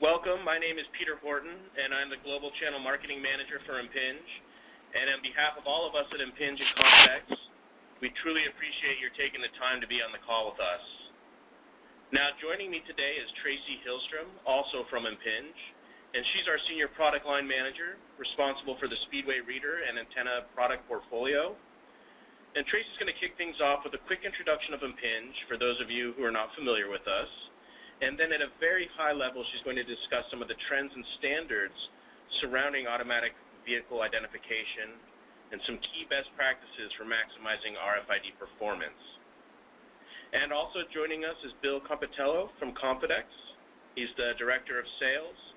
Welcome, my name is Peter Horton, and I'm the Global Channel Marketing Manager for Impinj. And on behalf of all of us at Impinj and Confidex, we truly appreciate your taking the time to be on the call with us. Now, joining me today is Tracy Hillstrom, also from Impinj, and she's our Senior Product Line Manager, responsible for the Speedway Reader and Antenna product portfolio. And Tracy's going to kick things off with a quick introduction of Impinj for those of you who are not familiar with us. And then at a very high level, she's going to discuss some of the trends and standards surrounding automatic vehicle identification and some key best practices for maximizing RFID performance. And also joining us is Bill Compitello from Confidex. He's the Director of Sales.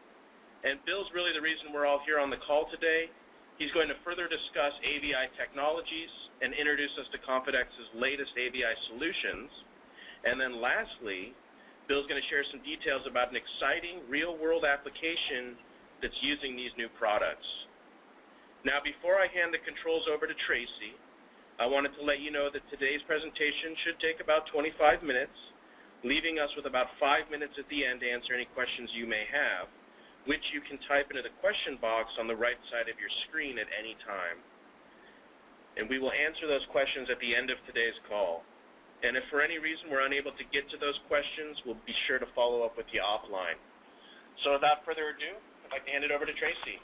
And Bill's really the reason we're all here on the call today. He's going to further discuss AVI technologies and introduce us to Confidex's latest AVI solutions. And then lastly, Bill's going to share some details about an exciting real-world application that's using these new products. Now, before I hand the controls over to Tracy, I wanted to let you know that today's presentation should take about 25 minutes, leaving us with about 5 minutes at the end to answer any questions you may have, which you can type into the question box on the right side of your screen at any time. And we will answer those questions at the end of today's call. And if for any reason we're unable to get to those questions, we'll be sure to follow up with you offline. So without further ado, I'd like to hand it over to Tracy.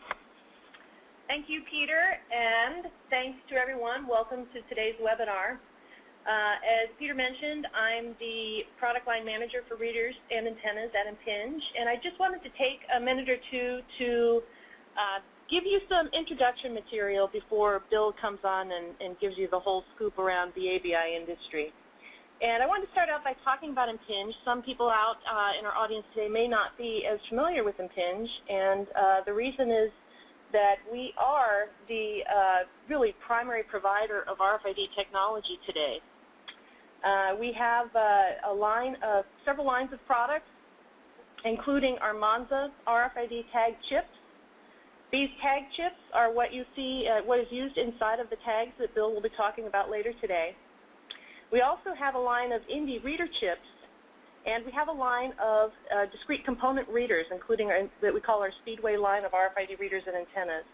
Thank you, Peter, and thanks to everyone. Welcome to today's webinar. As Peter mentioned, I'm the Product Line Manager for Readers and Antennas at Impinj, and I just wanted to take a minute or two to give you some introduction material before Bill comes on and gives you the whole scoop around the AVI industry. And I want to start out by talking about Impinj. Some people out in our audience today may not be as familiar with Impinj, and the reason is that we are the really primary provider of RFID technology today. We have several lines of products, including our Monza RFID tag chips. These tag chips are what you see, what is used inside of the tags that Bill will be talking about later today. We also have a line of Indy reader chips, and we have a line of discrete component readers, including that we call our Speedway line of RFID readers and antennas.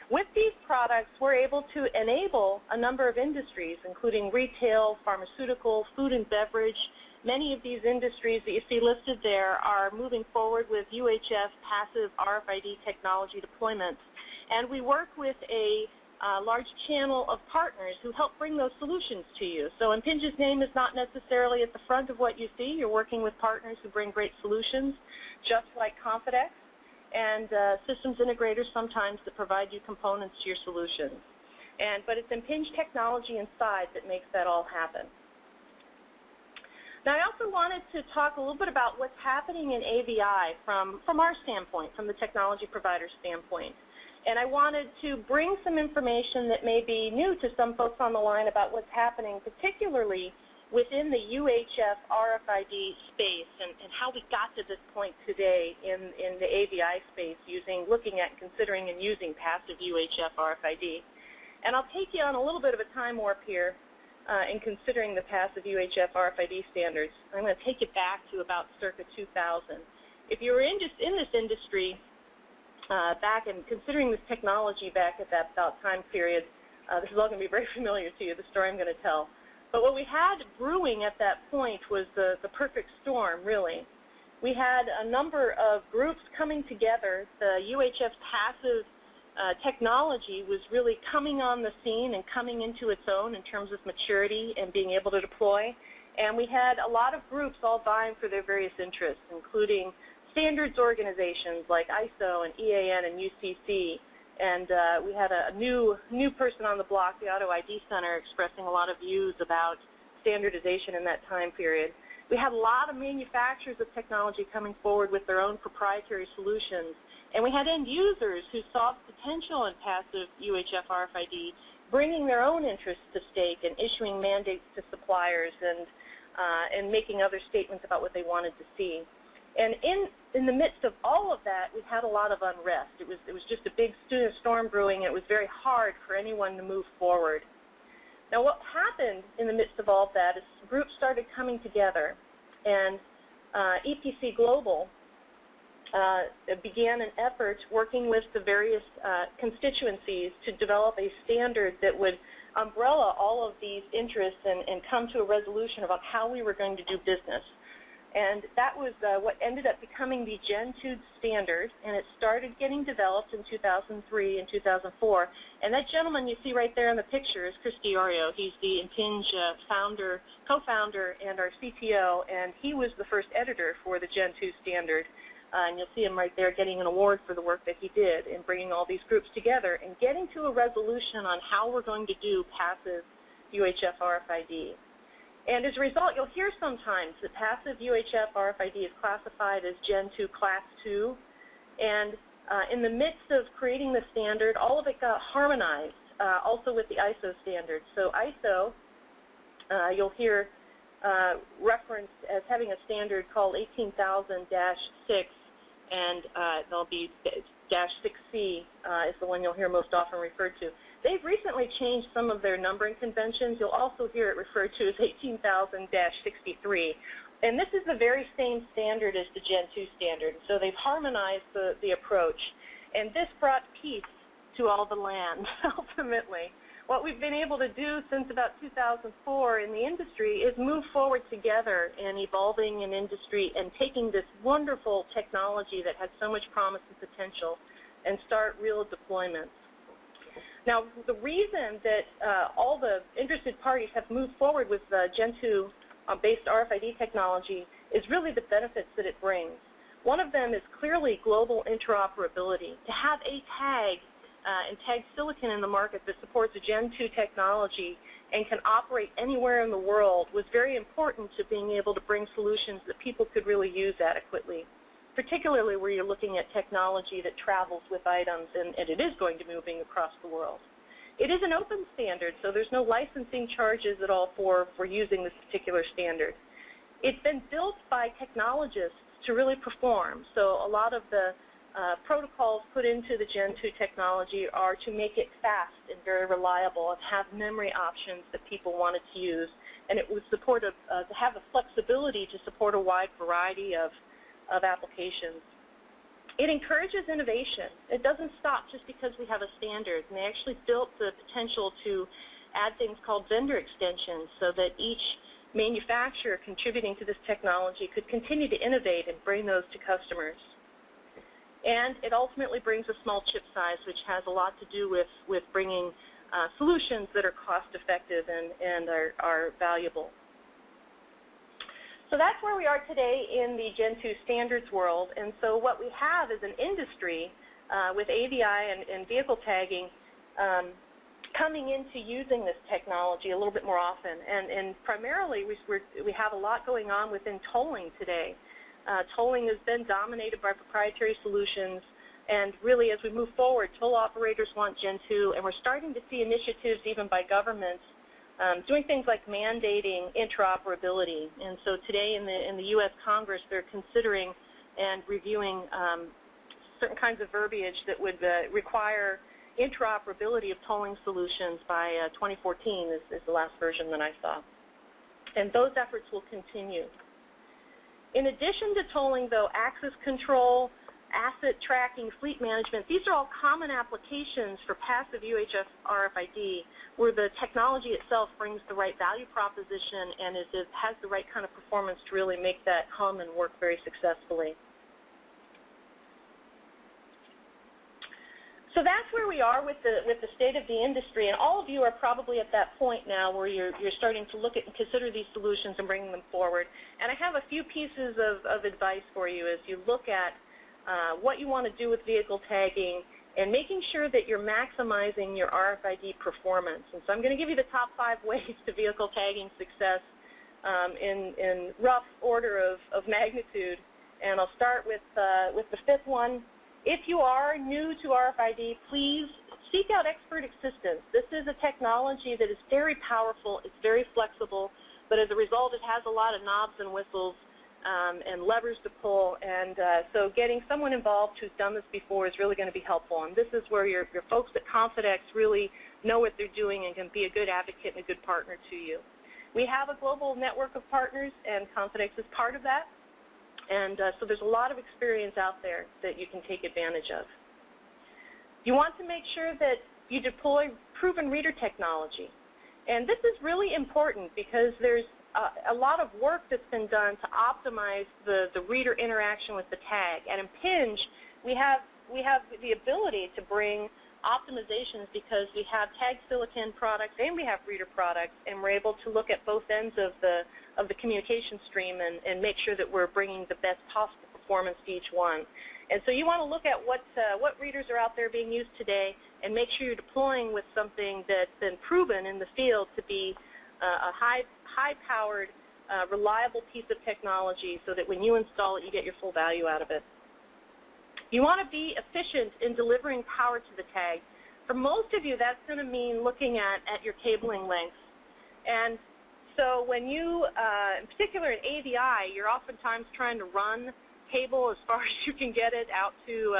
With these products, we're able to enable a number of industries, including retail, pharmaceutical, food and beverage. Many of these industries that you see listed there are moving forward with UHF passive RFID technology deployments. And we work with a large channel of partners who help bring those solutions to you. So Impinj's name is not necessarily at the front of what you see. You're working with partners who bring great solutions, just like Confidex, and systems integrators sometimes that provide you components to your solutions. But it's Impinj technology inside that makes that all happen. Now, I also wanted to talk a little bit about what's happening in AVI from our standpoint, from the technology provider standpoint. And I wanted to bring some information that may be new to some folks on the line about what's happening, particularly within the UHF RFID space and how we got to this point today in the AVI space looking at, considering, and using passive UHF RFID. And I'll take you on a little bit of a time warp here in considering the passive UHF RFID standards. I'm going to take you back to about circa 2000. If you were in this industry, back and considering this technology back at that time period, this is all going to be very familiar to you, the story I'm going to tell. But what we had brewing at that point was the perfect storm, really. We had a number of groups coming together. The UHF passive technology was really coming on the scene and coming into its own in terms of maturity and being able to deploy. And we had a lot of groups all vying for their various interests, including standards organizations like ISO and EAN and UCC, and we had a new person on the block, the Auto ID Center, expressing a lot of views about standardization in that time period. We had a lot of manufacturers of technology coming forward with their own proprietary solutions, and we had end users who saw the potential in passive UHF RFID, bringing their own interests to stake and issuing mandates to suppliers and making other statements about what they wanted to see. And in the midst of all of that, we had a lot of unrest. It was just a big storm brewing. It was very hard for anyone to move forward. Now, what happened in the midst of all of that is groups started coming together, and EPC Global began an effort working with the various constituencies to develop a standard that would umbrella all of these interests and come to a resolution about how we were going to do business. And that was what ended up becoming the Gen 2 standard, and it started getting developed in 2003 and 2004. And that gentleman you see right there in the picture is Chris Diorio. He's the Impinj co-founder, and our CTO, and he was the first editor for the Gen 2 standard. And you'll see him right there getting an award for the work that he did in bringing all these groups together and getting to a resolution on how we're going to do passive UHF RFID. And as a result, you'll hear sometimes that passive UHF RFID is classified as Gen 2 Class 2. And in the midst of creating the standard, all of it got harmonized also with the ISO standard. So ISO, you'll hear referenced as having a standard called 18,000-6, and there'll be -6C is the one you'll hear most often referred to. They've recently changed some of their numbering conventions. You'll also hear it referred to as 18,000-63. And this is the very same standard as the Gen 2 standard. So they've harmonized the approach. And this brought peace to all the land, ultimately. What we've been able to do since about 2004 in the industry is move forward together in evolving an industry and taking this wonderful technology that has so much promise and potential and start real deployments. Now, the reason that all the interested parties have moved forward with Gen 2 based RFID technology is really the benefits that it brings. One of them is clearly global interoperability. To have a tag and tag silicon in the market that supports a Gen 2 technology and can operate anywhere in the world was very important to being able to bring solutions that people could really use adequately, particularly where you're looking at technology that travels with items, and it is going to be moving across the world. It is an open standard, so there's no licensing charges at all for using this particular standard. It's been built by technologists to really perform, so a lot of the protocols put into the Gen 2 technology are to make it fast and very reliable and have memory options that people wanted to use, and it would support to have the flexibility to support a wide variety of applications. It encourages innovation. It doesn't stop just because we have a standard, and they actually built the potential to add things called vendor extensions so that each manufacturer contributing to this technology could continue to innovate and bring those to customers. And it ultimately brings a small chip size, which has a lot to do with bringing solutions that are cost-effective and are valuable. So that's where we are today in the Gen 2 standards world. And so what we have is an industry with AVI and vehicle tagging coming into using this technology a little bit more often. And primarily we have a lot going on within tolling today. Tolling has been dominated by proprietary solutions, and really as we move forward, toll operators want Gen 2, and we're starting to see initiatives even by governments doing things like mandating interoperability. And so today in the U.S. Congress, they're considering and reviewing certain kinds of verbiage that would require interoperability of tolling solutions by 2014 is the last version that I saw. And those efforts will continue. In addition to tolling, though, access control, asset tracking, fleet management, these are all common applications for passive UHF RFID where the technology itself brings the right value proposition and has the right kind of performance to really make that hum and work very successfully. So that's where we are with the state of the industry, and all of you are probably at that point now where you're starting to look at and consider these solutions and bring them forward. And I have a few pieces of advice for you as you look at what you want to do with vehicle tagging and making sure that you're maximizing your RFID performance. And so I'm going to give you the top 5 ways to vehicle tagging success in rough order of magnitude. And I'll start with the 5th one. If you are new to RFID, please seek out expert assistance. This is a technology that is very powerful, it's very flexible, but as a result it has a lot of knobs and whistles and levers to pull, and so getting someone involved who's done this before is really going to be helpful. And this is where your folks at Confidex really know what they're doing and can be a good advocate and a good partner to you. We have a global network of partners, and Confidex is part of that. And so there's a lot of experience out there that you can take advantage of. You want to make sure that you deploy proven reader technology. And this is really important because there's a lot of work that's been done to optimize the reader interaction with the tag. At Impinj, we have the ability to bring optimizations because we have tag silicon products and we have reader products, and we're able to look at both ends of the communication stream and make sure that we're bringing the best possible performance to each one. And so you want to look at what readers are out there being used today and make sure you're deploying with something that's been proven in the field to be a high-powered, reliable piece of technology so that when you install it, you get your full value out of it. You want to be efficient in delivering power to the tag. For most of you, that's going to mean looking at your cabling lengths. And so when you, in particular in AVI, you're oftentimes trying to run cable as far as you can get it out to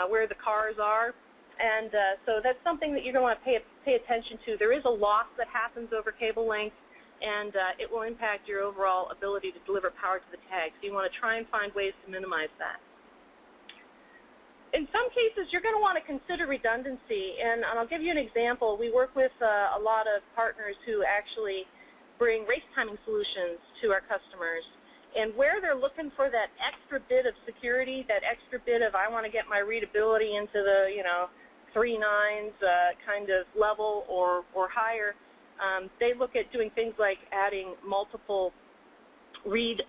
where the cars are. And so that's something that you're going to want to pay attention to. There is a loss that happens over cable length, and it will impact your overall ability to deliver power to the tag. So you want to try and find ways to minimize that. In some cases, you're going to want to consider redundancy, and I'll give you an example. We work with a lot of partners who actually bring race timing solutions to our customers. And where they're looking for that extra bit of security, that extra bit of I want to get my readability into the 3 nines kind of level or higher, they look at doing things like adding multiple read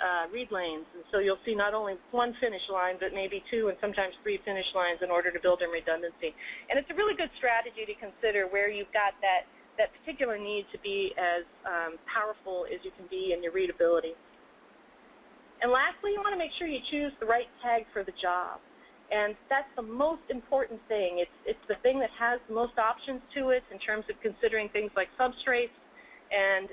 lanes. And so you'll see not only one finish line, but maybe 2 and sometimes 3 finish lines in order to build in redundancy. And it's a really good strategy to consider where you've got that particular need to be as powerful as you can be in your readability. And lastly, you want to make sure you choose the right tag for the job. And that's the most important thing. It's the thing that has the most options to it in terms of considering things like substrates and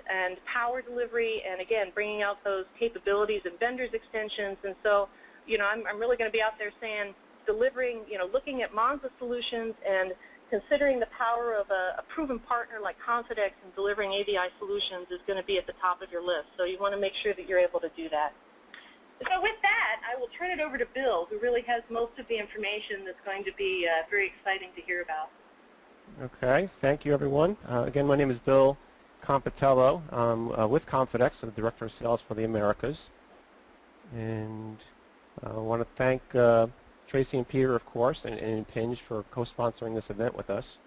power delivery, and again, bringing out those capabilities and vendors extensions. And so, I'm really going to be out there saying, delivering, looking at Monza solutions and considering the power of a proven partner like Confidex and delivering AVI solutions is going to be at the top of your list. So you want to make sure that you're able to do that. So with that, I will turn it over to Bill, who really has most of the information that's going to be very exciting to hear about. Okay, thank you, everyone. Again, my name is Bill Compitello. I'm with Confidex, the Director of Sales for the Americas. And I want to thank Tracy and Peter, of course, and Impinj for co-sponsoring this event with us.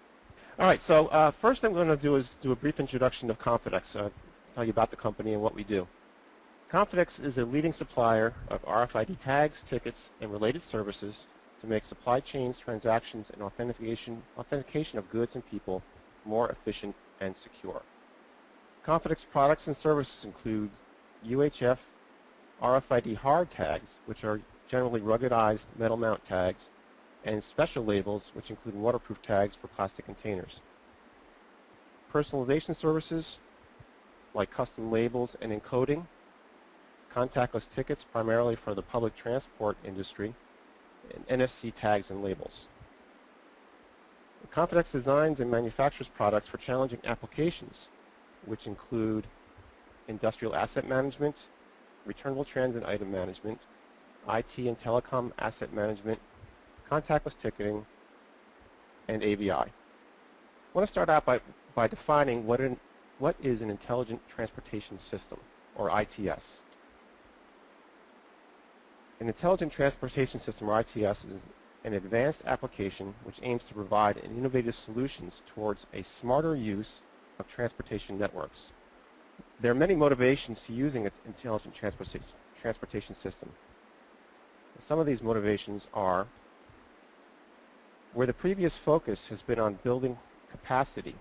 All right, so first thing I'm going to do is do a brief introduction of Confidex, tell you about the company and what we do. Confidex is a leading supplier of RFID tags, tickets, and related services to make supply chains, transactions, and authentication of goods and people more efficient and secure. Confidex products and services include UHF RFID hard tags, which are generally ruggedized metal mount tags, and special labels, which include waterproof tags for plastic containers. Personalization services like custom labels and encoding, contactless tickets primarily for the public transport industry, and NFC tags and labels. Confidex designs and manufactures products for challenging applications, which include industrial asset management, returnable transit item management, IT and telecom asset management, contactless ticketing, and AVI. I want to start out by defining what is an intelligent transportation system, or ITS. An intelligent transportation system, or ITS, is an advanced application which aims to provide innovative solutions towards a smarter use of transportation networks. There are many motivations to using an intelligent transportation system. Some of these motivations are where the previous focus has been on building capacity.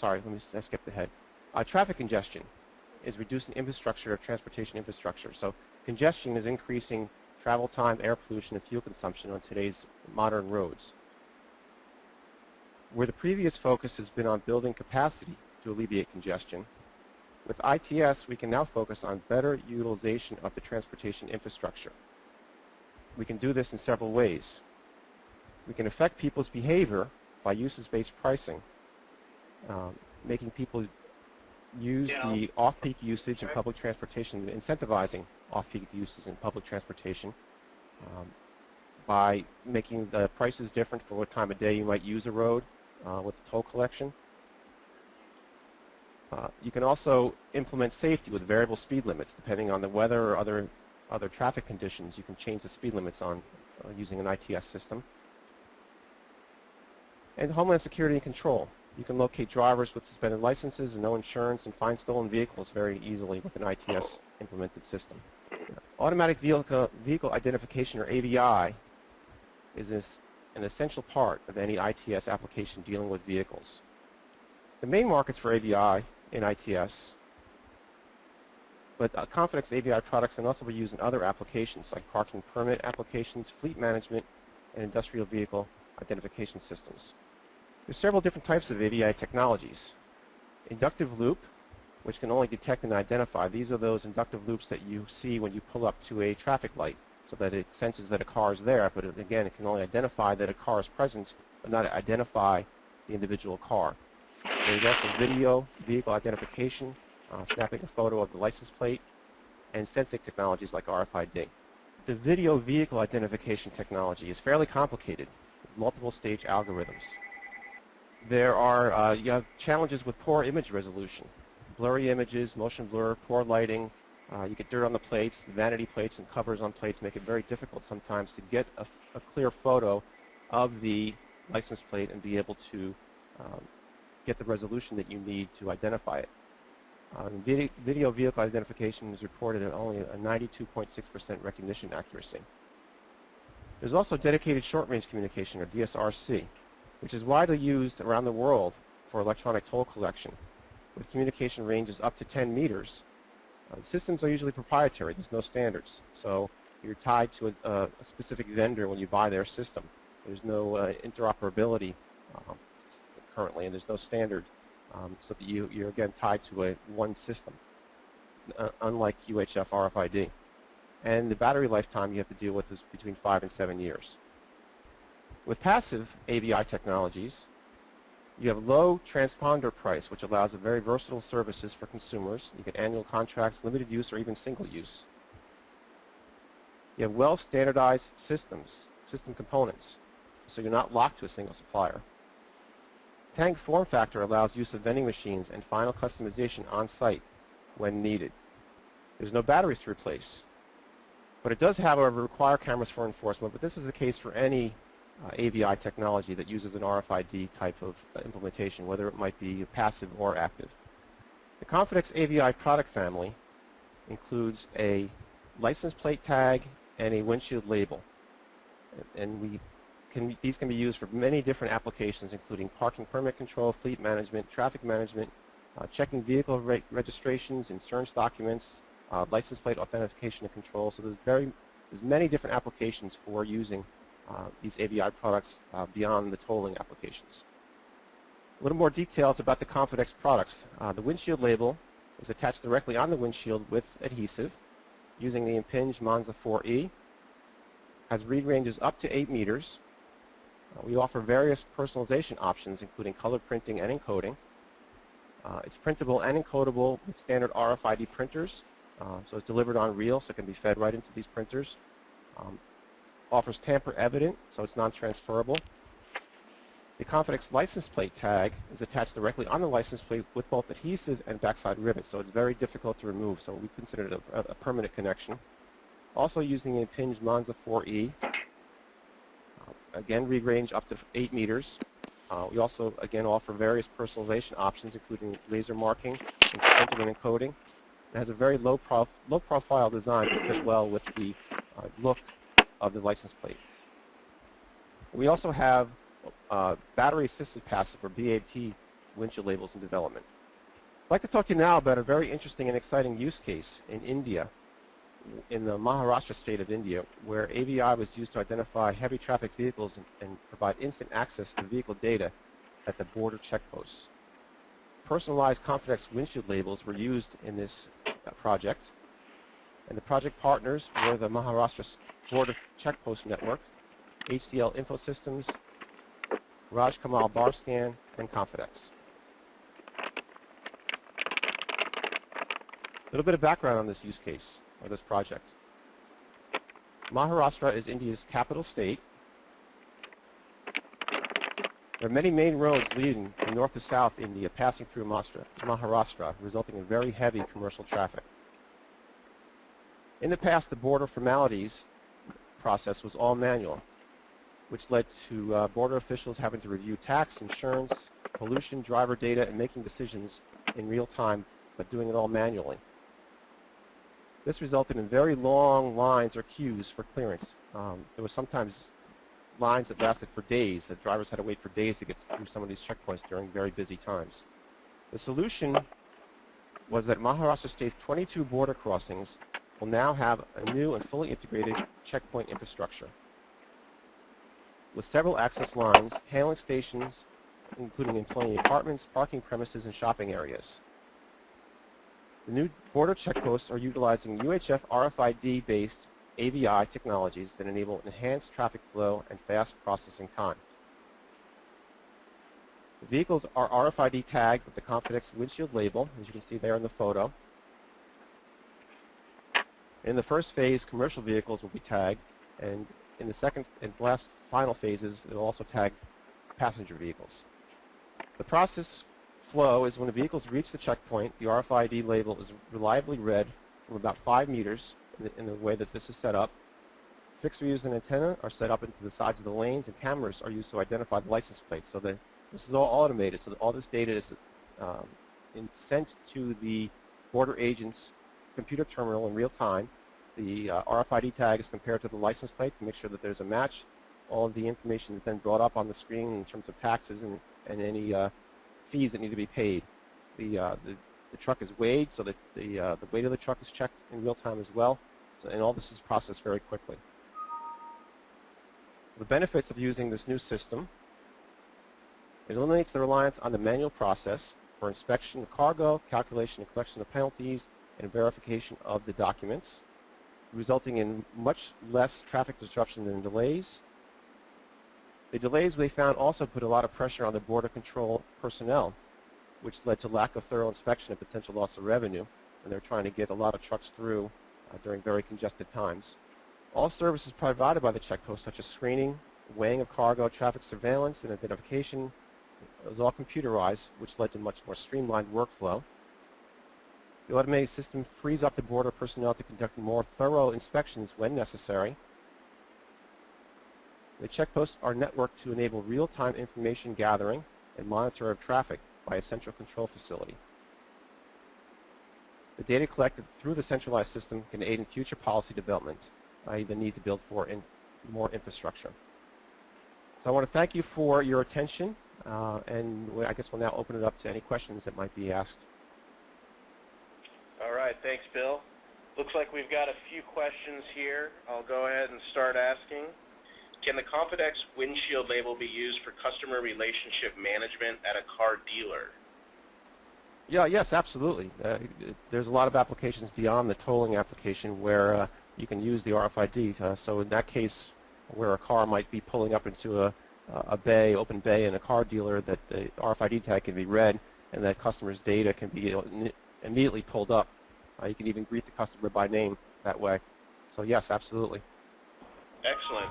I skipped ahead. Traffic congestion is reducing infrastructure of transportation infrastructure. So congestion is increasing travel time, air pollution, and fuel consumption on today's modern roads. Where the previous focus has been on building capacity to alleviate congestion, with ITS we can now focus on better utilization of the transportation infrastructure. We can do this in several ways. We can affect people's behavior by usage-based pricing, making people use the off-peak usage in public transportation, incentivizing off-peak uses in public transportation by making the prices different for what time of day you might use a road with the toll collection. You can also implement safety with variable speed limits. Depending on the weather or other traffic conditions, you can change the speed limits on using an ITS system. And Homeland Security and Control. You can locate drivers with suspended licenses and no insurance and find stolen vehicles very easily with an ITS implemented system. Automatic vehicle identification, or AVI, is an essential part of any ITS application dealing with vehicles. The main markets for AVI in ITS, but Confidex AVI products can also be used in other applications like parking permit applications, fleet management, and industrial vehicle identification systems. There's several different types of AVI technologies. Inductive loop, which can only detect and identify. These are those inductive loops that you see when you pull up to a traffic light, so that it senses that a car is there, but again, it can only identify that a car is present, but not identify the individual car. There's also video vehicle identification, snapping a photo of the license plate, and sensing technologies like RFID. The video vehicle identification technology is fairly complicated with multiple stage algorithms. There are you have challenges with poor image resolution, blurry images, motion blur, poor lighting. You get dirt on the plates, vanity plates and covers on plates make it very difficult sometimes to get a clear photo of the license plate and be able to get the resolution that you need to identify it. Video vehicle identification is reported at only a 92.6% recognition accuracy. There's also dedicated short-range communication, or DSRC, which is widely used around the world for electronic toll collection, with communication ranges up to 10 meters. The systems are usually proprietary. There's no standards. So you're tied to a specific vendor when you buy their system. There's no interoperability currently, and there's no standard, so that you're again tied to one system, unlike UHF RFID. And the battery lifetime you have to deal with is between 5 and 7 years. With passive AVI technologies, you have low transponder price, which allows a very versatile services for consumers. You get annual contracts, limited use, or even single use. You have well-standardized systems, system components, so you're not locked to a single supplier. Tank form factor allows use of vending machines and final customization on-site when needed. There's no batteries to replace, but it does, however, require cameras for enforcement, but this is the case for any AVI technology that uses an RFID type of implementation, whether it might be passive or active. The Confidex AVI product family includes a license plate tag and a windshield label. And these can be used for many different applications, including parking permit control, fleet management, traffic management, checking vehicle registrations, insurance documents, license plate authentication and control. So there's many different applications for using these AVI products beyond the tolling applications. A little more details about the Confidex products. The windshield label is attached directly on the windshield with adhesive using the Impinj Monza 4E. Has read ranges up to 8 meters. We offer various personalization options, including color printing and encoding. It's printable and encodable with standard RFID printers. So it's delivered on reel, so it can be fed right into these printers. Offers tamper evident, so it's non-transferable. The Confidex license plate tag is attached directly on the license plate with both adhesive and backside rivets, so it's very difficult to remove, so we consider it a permanent connection. Also using the Impinj Monza 4E. Again, read range up to 8 meters. We also, again, offer various personalization options, including laser marking, and printing and encoding. It has a very low profile design to fit well with the look of the license plate. We also have battery-assisted passive, or BAP, windshield labels in development. I'd like to talk to you now about a very interesting and exciting use case in India, in the Maharashtra state of India, where AVI was used to identify heavy traffic vehicles and provide instant access to vehicle data at the border checkposts. Personalized Confidex windshield labels were used in this project, and the project partners were the Maharashtra Border Checkpost Network, HCL Infosystems, Raj Kamal Barscan, and Confidex. A little bit of background on this use case. or this project. Maharashtra is India's capital state. There are many main roads leading from north to south India passing through Maharashtra, resulting in very heavy commercial traffic. In the past, the border formalities process was all manual, which led to border officials having to review tax, insurance, pollution, driver data, and making decisions in real time, but doing it all manually. This resulted in very long lines or queues for clearance. There was sometimes lines that lasted for days, that drivers had to wait for days to get through some of these checkpoints during very busy times. The solution was that Maharashtra State's 22 border crossings will now have a new and fully integrated checkpoint infrastructure with several access lines, handling stations, including employee apartments, parking premises, and shopping areas. The new border checkposts are utilizing UHF RFID-based AVI technologies that enable enhanced traffic flow and fast processing time. The vehicles are RFID tagged with the Confidex windshield label, as you can see there in the photo. In the first phase, commercial vehicles will be tagged, and in the second and last final phases, they'll also tag passenger vehicles. The process flow is when the vehicles reach the checkpoint, the RFID label is reliably read from about 5 meters in the way that this is set up. Fixed readers and antenna are set up into the sides of the lanes, and cameras are used to identify the license plates. So this is all automated, so that all this data is sent to the border agent's computer terminal in real time. The RFID tag is compared to the license plate to make sure that there's a match. All of the information is then brought up on the screen in terms of taxes and any fees that need to be paid. The truck is weighed, so that the weight of the truck is checked in real time as well. So, and all this is processed very quickly. The benefits of using this new system: it eliminates the reliance on the manual process for inspection of cargo, calculation and collection of penalties, and verification of the documents, resulting in much less traffic disruption and delays. The delays they found also put a lot of pressure on the border control personnel, which led to lack of thorough inspection and potential loss of revenue, and they're trying to get a lot of trucks through during very congested times. All services provided by the checkpost, such as screening, weighing of cargo, traffic surveillance, and identification, was all computerized, which led to much more streamlined workflow. The automated system frees up the border personnel to conduct more thorough inspections when necessary. The checkposts are networked to enable real-time information gathering and monitor of traffic by a central control facility. The data collected through the centralized system can aid in future policy development, i.e. the need to build more infrastructure. So I want to thank you for your attention, and I guess we'll now open it up to any questions that might be asked. All right, thanks, Bill. Looks like we've got a few questions here. I'll go ahead and start asking. Can the Confidex windshield label be used for customer relationship management at a car dealer? Yes, absolutely. There's a lot of applications beyond the tolling application where you can use the RFID. So in that case, where a car might be pulling up into a bay, open bay in a car dealer, that the RFID tag can be read and that customer's data can be immediately pulled up. You can even greet the customer by name that way. So yes, absolutely. Excellent.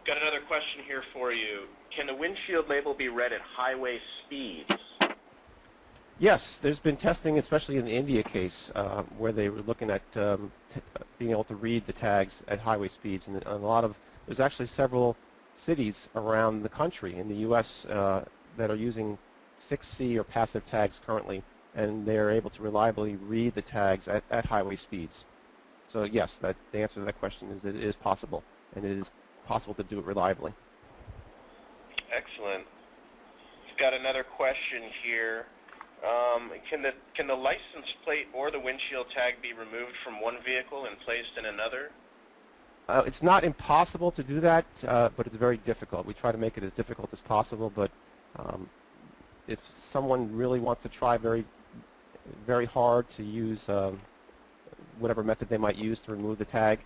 Got another question here for you. Can the windshield label be read at highway speeds? Yes, there's been testing, especially in the India case, where they were looking at being able to read the tags at highway speeds. And there's actually several cities around the country in the U.S. That are using 6C or passive tags currently, and they're able to reliably read the tags at highway speeds. So yes, the answer to that question is that it is possible, and it is possible to do it reliably. Excellent. We've got another question here. Can the license plate or the windshield tag be removed from one vehicle and placed in another? It's not impossible to do that, but it's very difficult. We try to make it as difficult as possible, but if someone really wants to try very, very hard to use whatever method they might use to remove the tag,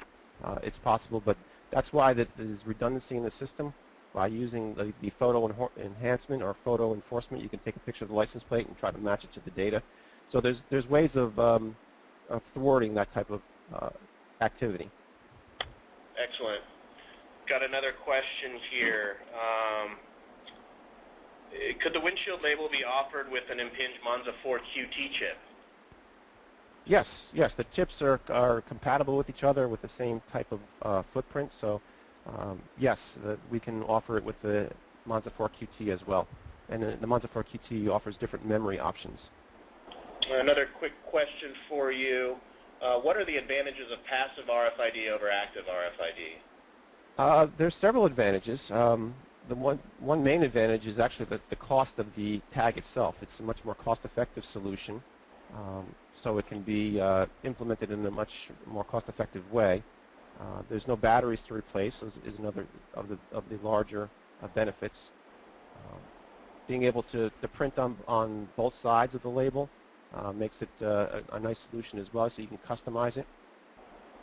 it's possible, but that's why there's redundancy in the system. By using the photo enhancement or photo enforcement, you can take a picture of the license plate and try to match it to the data. So there's ways of thwarting that type of activity. Excellent. Got another question here. Could the windshield label be offered with an Impinj Monza 4 QT chip? Yes, yes, the chips are compatible with each other with the same type of footprint, so yes, we can offer it with the Monza 4 QT as well. And the Monza 4 QT offers different memory options. Another quick question for you. What are the advantages of passive RFID over active RFID? There's several advantages. The one main advantage is actually the cost of the tag itself. It's a much more cost-effective solution, so it can be implemented in a much more cost-effective way. There's no batteries to replace, is another of the larger benefits. Being able to print on both sides of the label makes it a nice solution as well, so you can customize it.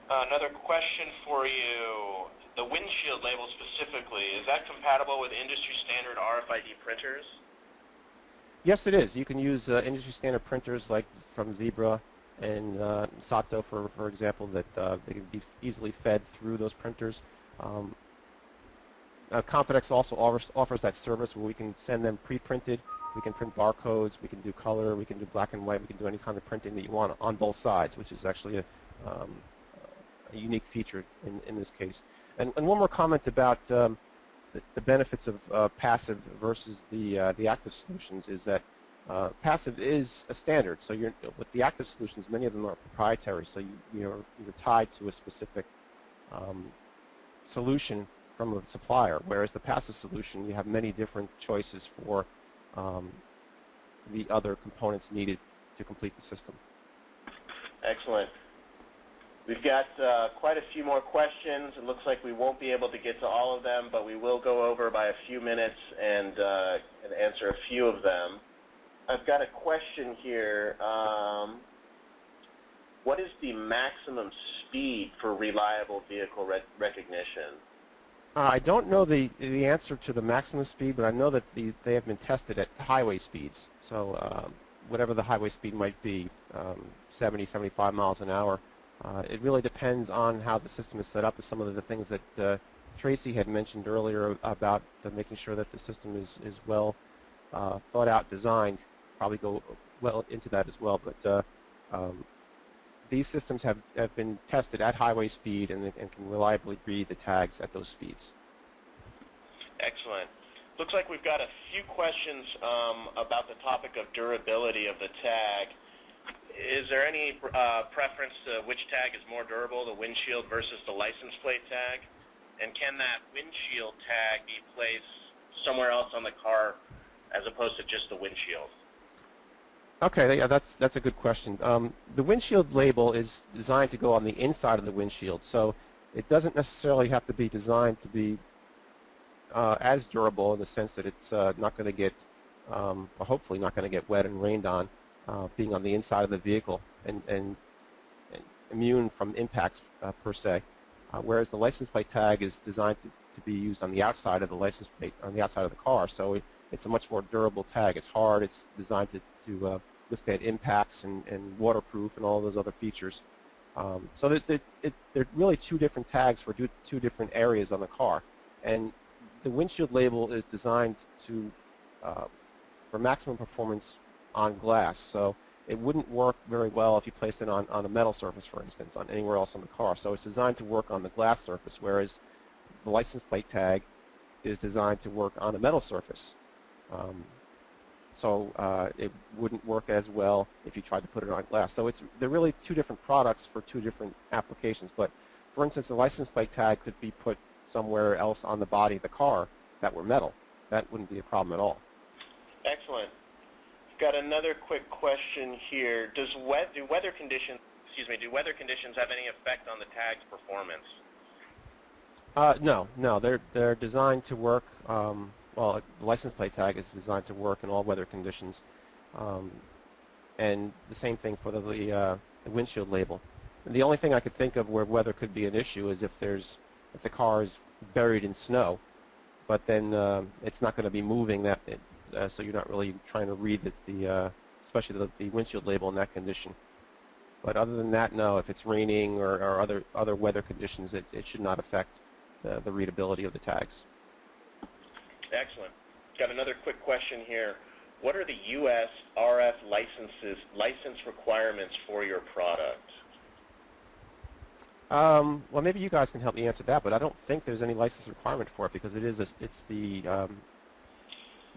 Another question for you. The windshield label specifically, is that compatible with industry standard RFID printers? Yes, it is. You can use industry standard printers like from Zebra and Sato, for example, that they can be easily fed through those printers. Confidex also offers that service where we can send them pre-printed. We can print barcodes, we can do color, we can do black and white, we can do any kind of printing that you want on both sides, which is actually a unique feature in this case. And one more comment about the benefits of passive versus the active solutions is that passive is a standard. So with the active solutions, many of them are proprietary, so you're tied to a specific solution from a supplier, whereas the passive solution, you have many different choices for the other components needed to complete the system. Excellent. We've got quite a few more questions. It looks like we won't be able to get to all of them, but we will go over by a few minutes and answer a few of them. I've got a question here. What is the maximum speed for reliable vehicle recognition? I don't know the answer to the maximum speed, but I know that they have been tested at highway speeds. So whatever the highway speed might be, 70, 75 miles an hour. It really depends on how the system is set up. Some of the things that Tracy had mentioned earlier about making sure that the system is well thought out, designed, probably go well into that as well. But these systems have been tested at highway speed and can reliably read the tags at those speeds. Excellent. Looks like we've got a few questions about the topic of durability of the tag. Is there any preference to which tag is more durable, the windshield versus the license plate tag? And can that windshield tag be placed somewhere else on the car as opposed to just the windshield? Okay, yeah, that's a good question. The windshield label is designed to go on the inside of the windshield, so it doesn't necessarily have to be designed to be as durable in the sense that it's not going to get, or hopefully not going to get wet and rained on, being on the inside of the vehicle and immune from impacts per se. Whereas the license plate tag is designed to be used on the outside of the license plate, on the outside of the car, so it's a much more durable tag. It's hard, it's designed to withstand impacts and waterproof and all those other features. So they're really two different tags for two different areas on the car. And the windshield label is designed for maximum performance on glass. So it wouldn't work very well if you placed it on a metal surface, for instance, on anywhere else on the car. So it's designed to work on the glass surface, whereas the license plate tag is designed to work on a metal surface. So it wouldn't work as well if you tried to put it on glass. So they're really two different products for two different applications. But for instance, the license plate tag could be put somewhere else on the body of the car that were metal. That wouldn't be a problem at all. Excellent. Got another quick question here. Do weather conditions have any effect on the tag's performance? No. They're designed to work. Well, the license plate tag is designed to work in all weather conditions, and the same thing for the windshield label. And the only thing I could think of where weather could be an issue is if the car is buried in snow, but then it's not going to be moving that, so you're not really trying to read especially the windshield label in that condition. But other than that, no. If it's raining or other weather conditions, it should not affect the readability of the tags. Excellent. Got another quick question here. What are the U.S. RF license requirements for your product? Well, maybe you guys can help me answer that, but I don't think there's any license requirement for it because it's the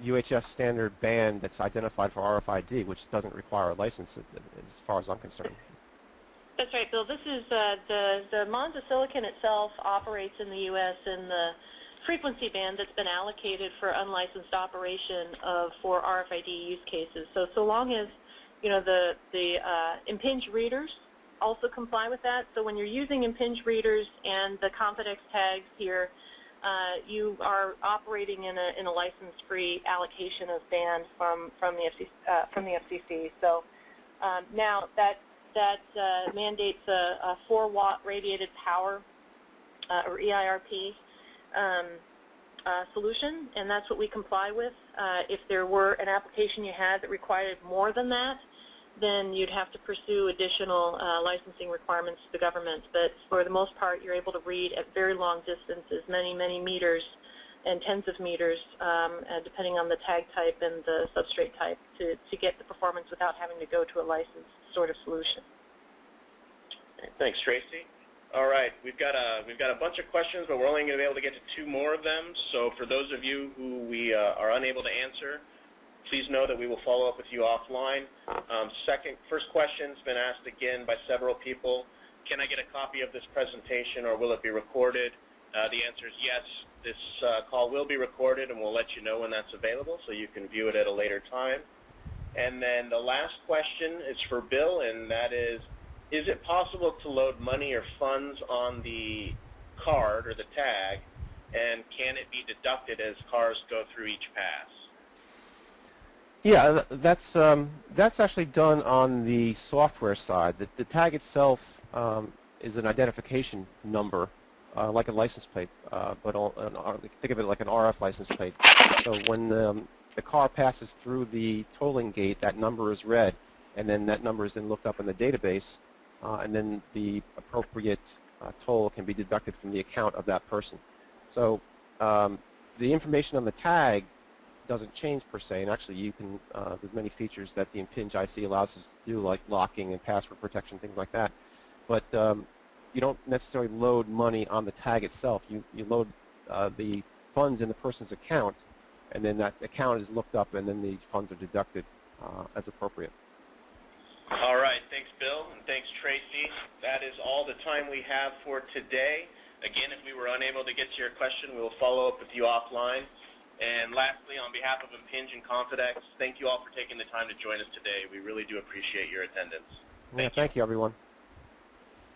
UHF standard band that's identified for RFID, which doesn't require a license as far as I'm concerned. That's right, Bill. This is the Monza silicon itself operates in the U.S. in the frequency band that's been allocated for unlicensed operation for RFID use cases. So long as the Impinj readers also comply with that. So when you're using Impinj readers and the Confidex tags here, you are operating in a license-free allocation of band from the FCC. So now that mandates a 4-watt radiated power or EIRP solution, and that's what we comply with. If there were an application you had that required more than that, then you'd have to pursue additional licensing requirements to the government. But for the most part, you're able to read at very long distances, many, many meters and tens of meters, depending on the tag type and the substrate type, to get the performance without having to go to a licensed sort of solution. Thanks, Tracy. All right, we've got a bunch of questions, but we're only going to be able to get to 2 more of them. So for those of you who we are unable to answer, please know that we will follow up with you offline. First question's been asked again by several people. Can I get a copy of this presentation, or will it be recorded? The answer is yes. This call will be recorded, and we'll let you know when that's available, so you can view it at a later time. And then the last question is for Bill, and that is it possible to load money or funds on the card or the tag, and can it be deducted as cars go through each pass? Yeah, that's actually done on the software side. The tag itself is an identification number, like a license plate, but think of it like an RF license plate. So when the car passes through the tolling gate, that number is read, and then that number is then looked up in the database, and then the appropriate toll can be deducted from the account of that person. So the information on the tag doesn't change per se, and actually you can, there's many features that the Impinj IC allows us to do, like locking and password protection, things like that. But you don't necessarily load money on the tag itself. You load the funds in the person's account, and then that account is looked up, and then the funds are deducted as appropriate. All right, thanks Bill, and thanks Tracy. That is all the time we have for today. Again, if we were unable to get to your question, we will follow up with you offline. And lastly, on behalf of Impinj and Confidex, thank you all for taking the time to join us today. We really do appreciate your attendance. Thank you, everyone.